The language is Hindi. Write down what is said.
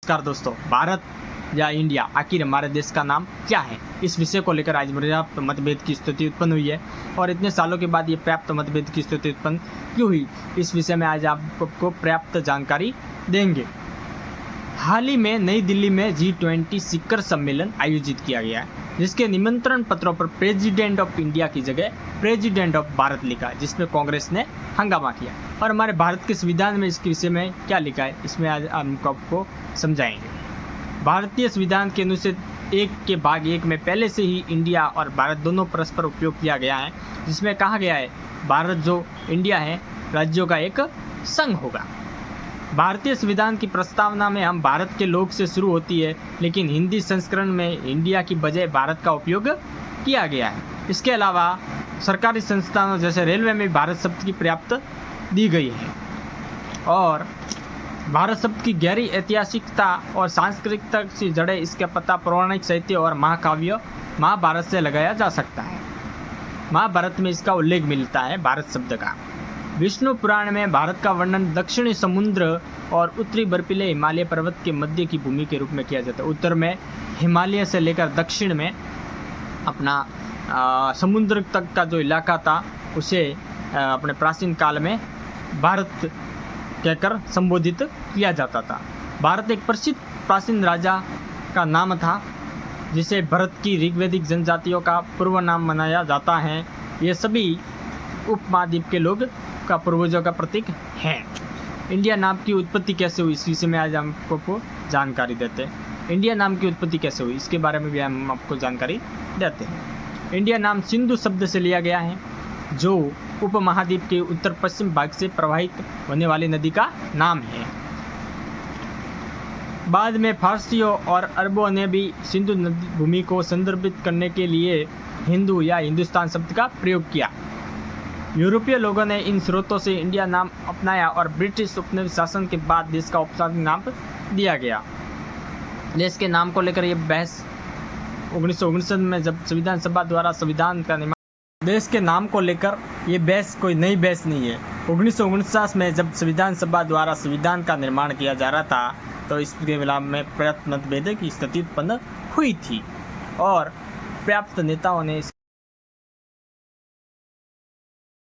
नमस्कार दोस्तों, भारत या इंडिया आखिर हमारे देश का नाम क्या है? इस विषय को लेकर आज पर्याप्त मतभेद की स्थिति उत्पन्न हुई है और इतने सालों के बाद ये पर्याप्त मतभेद की स्थिति उत्पन्न क्यों हुई, इस विषय में आज आपको पर्याप्त जानकारी देंगे। हाल ही में नई दिल्ली में G20 शिखर सम्मेलन आयोजित किया गया है, जिसके निमंत्रण पत्रों पर प्रेसिडेंट ऑफ इंडिया की जगह प्रेसिडेंट ऑफ भारत लिखा, जिसमें कांग्रेस ने हंगामा किया। और हमारे भारत के संविधान में इसके विषय में क्या लिखा है, इसमें आज हम आपको समझाएंगे। भारतीय संविधान के अनुच्छेद 1 के भाग 1 में पहले से ही इंडिया और भारत दोनों परस्पर उपयोग किया गया है, जिसमें कहा गया है भारत जो इंडिया है राज्यों का एक संघ होगा। भारतीय संविधान की प्रस्तावना में हम भारत के लोग से शुरू होती है, लेकिन हिंदी संस्करण में इंडिया की बजाय भारत का उपयोग किया गया है। इसके अलावा सरकारी संस्थानों जैसे रेलवे में भारत शब्द की पर्याप्त दी गई है और भारत शब्द की गहरी ऐतिहासिकता और सांस्कृतिकता से जड़े इसका पता पौराणिक साहित्य और महाकाव्य महाभारत से लगाया जा सकता है। महाभारत में इसका उल्लेख मिलता है भारत शब्द का। विष्णु पुराण में भारत का वर्णन दक्षिणी समुद्र और उत्तरी बर्फीले हिमालय पर्वत के मध्य की भूमि के रूप में किया जाता है। उत्तर में हिमालय से लेकर दक्षिण में अपना समुद्र तक का जो इलाका था उसे अपने प्राचीन काल में भारत कहकर संबोधित किया जाता था। भारत एक प्रसिद्ध प्राचीन राजा का नाम था, जिसे भारत की ऋग्वैदिक जनजातियों का पूर्व नाम मनाया जाता है। ये सभी उपमहाद्वीप के लोग का पूर्वजों का प्रतीक हैं। इंडिया नाम की उत्पत्ति कैसे हुई, इस विषय में आज हम आपको जानकारी देते हैं। इंडिया नाम की उत्पत्ति कैसे हुई, इसके बारे में भी हम आपको जानकारी देते हैं। इंडिया नाम सिंधु शब्द से लिया गया है, जो उपमहाद्वीप के उत्तर पश्चिम भाग से प्रवाहित होने वाली नदी का नाम है। बाद में फारसियों और अरबों ने भी सिंधु नदी भूमि को संदर्भित करने के लिए हिंदू या हिंदुस्तान शब्द का प्रयोग किया। यूरोपीय लोगों ने इन स्रोतों से इंडिया नाम अपनाया और ब्रिटिश उपनिवेश शासन के बाद देश का औपचारिक नाम दिया गया। देश के नाम को लेकर यह बहस 1959 में जब संविधान सभा द्वारा संविधान का निर्माण, देश के नाम को लेकर ये बहस कोई नई बहस नहीं है। 1949 में जब संविधान सभा द्वारा संविधान का निर्माण किया जा रहा था, तो इसके विलाप में पर्याप्त मतभेद की स्थिति उत्पन्न हुई थी और पर्याप्त नेताओं ने